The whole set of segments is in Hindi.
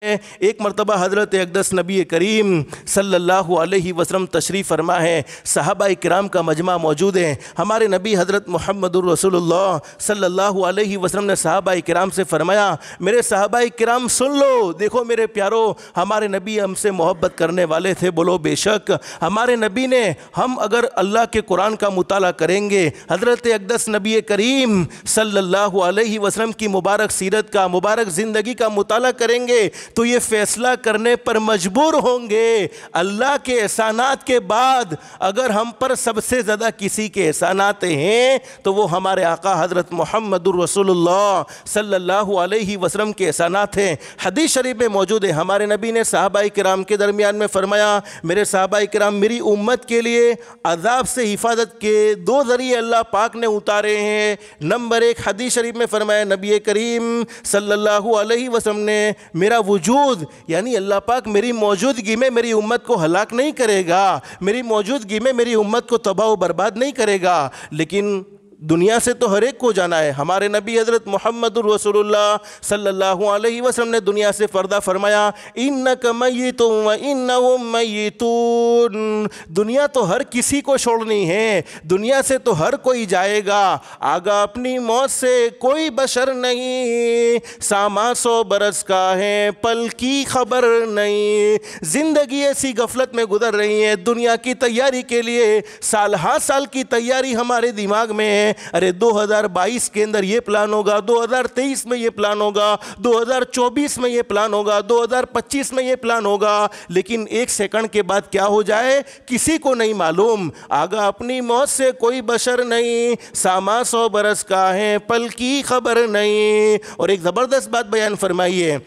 एक मरतबा हज़रत अक़दस नबी करीम सल्लल्लाहु अलैहि वसल्लम तशरीफ़ फरमा है, सहाबाए किराम का मजमा मौजूद है। हमारे नबी हज़रत मुहम्मदुर रसूलुल्लाह सल्लल्लाहु अलैहि वसल्लम ने सहाबाए किराम से फरमाया, मेरे सहाबाए किराम सुन लो, देखो मेरे प्यारो, हमारे नबी हमसे मोहब्बत करने वाले थे। बोलो बेशक। हमारे नबी ने, हम अगर अल्लाह के कुरान का मुताला करेंगे, हज़रत अक़दस नबी करीम सल्लल्लाहु अलैहि वसल्लम की मुबारक सीरत का, मुबारक ज़िंदगी का मुताला करेंगे, तो ये फ़ैसला करने पर मजबूर होंगे, अल्लाह के एहसानात के बाद अगर हम पर सबसे ज़्यादा किसी के एहसानात हैं तो वो हमारे आका हज़रत मुहम्मदुर रसूलुल्लाह सल्लल्लाहु अलैहि वसल्लम के एहसानात हैं। हदीस शरीफ में मौजूद है, हमारे नबी ने सहाबाए किराम के दरमियान में फ़रमाया, मेरे सहाबाए किराम, मेरी उम्मत के लिए अज़ाब से हिफाजत के दो ज़रिए अल्लाह पाक ने उतारे हैं। नंबर एक, हदीस शरीफ में फ़रमाया नबी करीम सल्लल्लाहु अलैहि वसल्लम ने, मेरा वजूद यानी अल्लाह पाक मेरी मौजूदगी में मेरी उम्मत को हलाक नहीं करेगा, मेरी मौजूदगी में मेरी उम्मत को तबाह बर्बाद नहीं करेगा, लेकिन दुनिया से तो हर एक को जाना है। हमारे नबी हज़रत मुहम्मदुर रसूलुल्लाह सल्लल्लाहु अलैहि वसल्लम ने दुनिया से पर्दा फरमाया, इन्नका मय्यितुन व इन्नहुम मय्यितून। दुनिया तो हर किसी को छोड़नी है, दुनिया से तो हर कोई जाएगा, आगा अपनी मौत से कोई बशर नहीं, सामा 100 बरस का है पल की खबर नहीं। ज़िंदगी ऐसी गफलत में गुजर रही है, दुनिया की तैयारी के लिए साल हर साल की तैयारी हमारे दिमाग में है। अरे 2022 के अंदर ये प्लान होगा, 2023 में ये प्लान होगा, 2024 में ये प्लान होगा, 2025 में ये प्लान होगा, लेकिन एक सेकंड के बाद क्या हो जाए किसी को नहीं मालूम। आगा अपनी मौत से कोई बशर नहीं, सामा 100 बरस का है पल की खबर नहीं। और एक ज़बरदस्त बात बयान फरमाइए,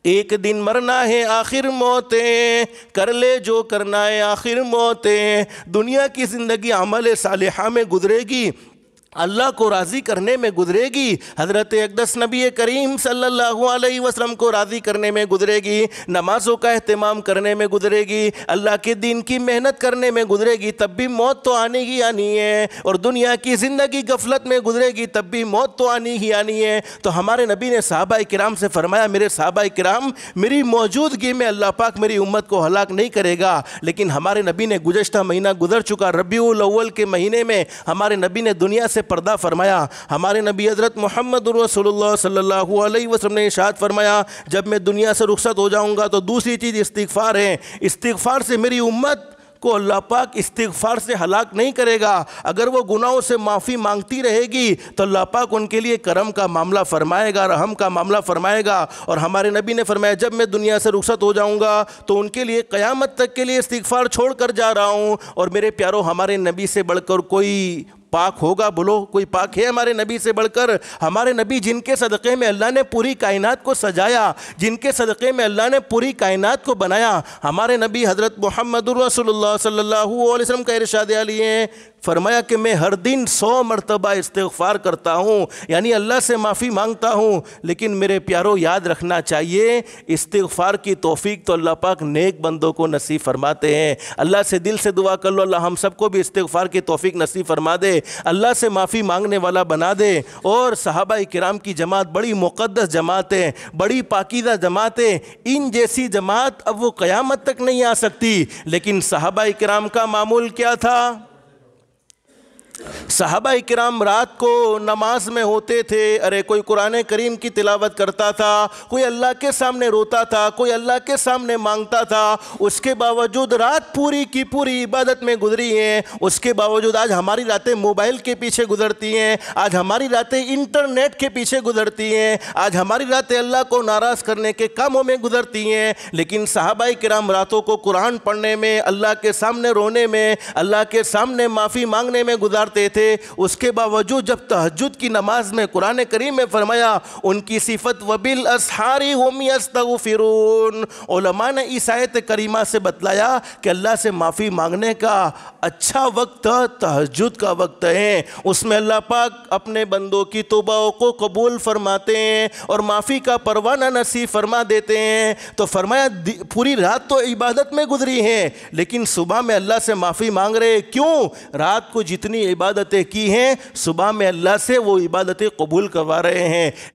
एक दिन मरना है आखिर मौतें, कर ले जो करना है आखिर मौतें। दुनिया की ज़िंदगी अमल सालिहा में गुजरेगी, अल्लाह को राज़ी करने में गुजरेगी, हज़रत अक़दस नबी करीम सल्लल्लाहु अलैहि वसल्लम को राज़ी करने में गुजरेगी, नमाज़ों का एहतमाम करने में गुजरेगी, अल्लाह के दीन की मेहनत करने में गुजरेगी, तब भी मौत तो आनी ही आनी है। और दुनिया की ज़िंदगी गफलत में गुजरेगी, तब भी मौत तो आनी ही आनी है। तो हमारे नबी ने सहाबाए किराम से फ़रमाया, मेरे सहाबाए किराम, मेरी मौजूदगी में अल्लाह पाक मेरी उम्मत को हलाक नहीं करेगा। लेकिन हमारे नबी ने गुज़श्ता महीना गुजर चुका रबीउल अव्वल के महीने में हमारे नबी ने दुनिया से पर्दा फरमाया। हमारे नबी हज़रत मुहम्मदुर रसूलुल्लाह सल्लल्लाहु अलैहि वसल्लम ने इरशाद फरमाया, जब मैं दुनिया से रुखसत हो जाऊंगा तो दूसरी चीज़ इस्तिग़फ़ार है, इस्तिग़फ़ार से मेरी उम्मत को अल्लाह पाक इस्तिग़फ़ार से हलाक नहीं करेगा। अगर वो गुनाहों से माफ़ी मांगती रहेगी तो अल्लाह पाक उनके लिए करम का मामला फरमाएगा, रहम का मामला फरमाएगा। और हमारे नबी ने फरमाया, जब मैं दुनिया से रुखसत हो जाऊंगा तो उनके लिए क़यामत तक के लिए इस्तिग़फ़ार छोड़ कर जा रहा हूँ। और मेरे प्यारो, हमारे नबी से बढ़कर कोई पाक होगा? बोलो, कोई पाक है हमारे नबी से बढ़कर? हमारे नबी जिनके सदक़े में अल्लाह ने पूरी कायनात को सजाया, जिनके सदक़े में अल्लाह ने पूरी कायनात को बनाया, हमारे नबी हज़रत मुहम्मदुर रसूलुल्लाह सल्लल्लाहु अलैहि वसल्लम का इरशाद आली है, फरमाया कि मैं हर दिन 100 मरतबा इस्तिग़फ़ार करता हूँ, यानी अल्लाह से माफ़ी मांगता हूँ। लेकिन मेरे प्यारो, याद रखना चाहिए, इस्तिग़फ़ार की तौफ़ीक तो अल्लाह पाक नेक बंदों को नसीब फरमाते हैं। अल्लाह से दिल से दुआ कर लो, अल्लाह हम सबको भी इस्तिग़फ़ार की तौफ़ीक नसीब फरमा दे, अल्लाह से माफ़ी मांगने वाला बना दे। और सहाबाए किराम की जमात बड़ी मुक़द्दस जमात है, बड़ी पाकीज़ा जमात है। इन जैसी जमात अब वो क़यामत तक नहीं आ सकती। लेकिन सहाबाए किराम का मामूल क्या था? सहाबाए किराम रात को नमाज में होते थे। अरे कोई कुरान करीम की तिलावत करता था, कोई अल्लाह के सामने रोता था, कोई अल्लाह के सामने मांगता था। उसके बावजूद रात पूरी की पूरी इबादत में गुजरी हैं। उसके बावजूद आज हमारी रातें मोबाइल के पीछे गुजरती हैं, आज हमारी रातें इंटरनेट के पीछे गुजरती हैं, आज हमारी रातें अल्लाह को नाराज़ करने के कामों में गुजरती हैं। लेकिन सहाबाए किराम रातों को कुरान पढ़ने में, अल्लाह के सामने रोने में, अल्लाह के सामने माफ़ी मांगने में गुजारते थे। उसके बावजूद जब तहज्जुद की नमाज में कुरान करीम में फरमाया, उनकी सिफत वबिल अस्हारी हुम यस्तगफिरून, उलमा ने इस आयत करीमा से बतलाया कि अल्लाह से माफ़ी मांगने का अच्छा वक्त तहज्जुद का वक्त है। उसमें अल्लाह पाक अपने बंदों की तौबाओं को कबूल फरमाते हैं और माफ़ी का परवाना नसीब फरमा देते हैं। तो फरमाया, पूरी रात तो इबादत में गुजरी है, लेकिन सुबह में अल्लाह से माफ़ी मांग रहे। क्यों? रात को जितनी इबादतें की हैं, सुबह में अल्लाह से वो इबादतें कबूल करवा रहे हैं।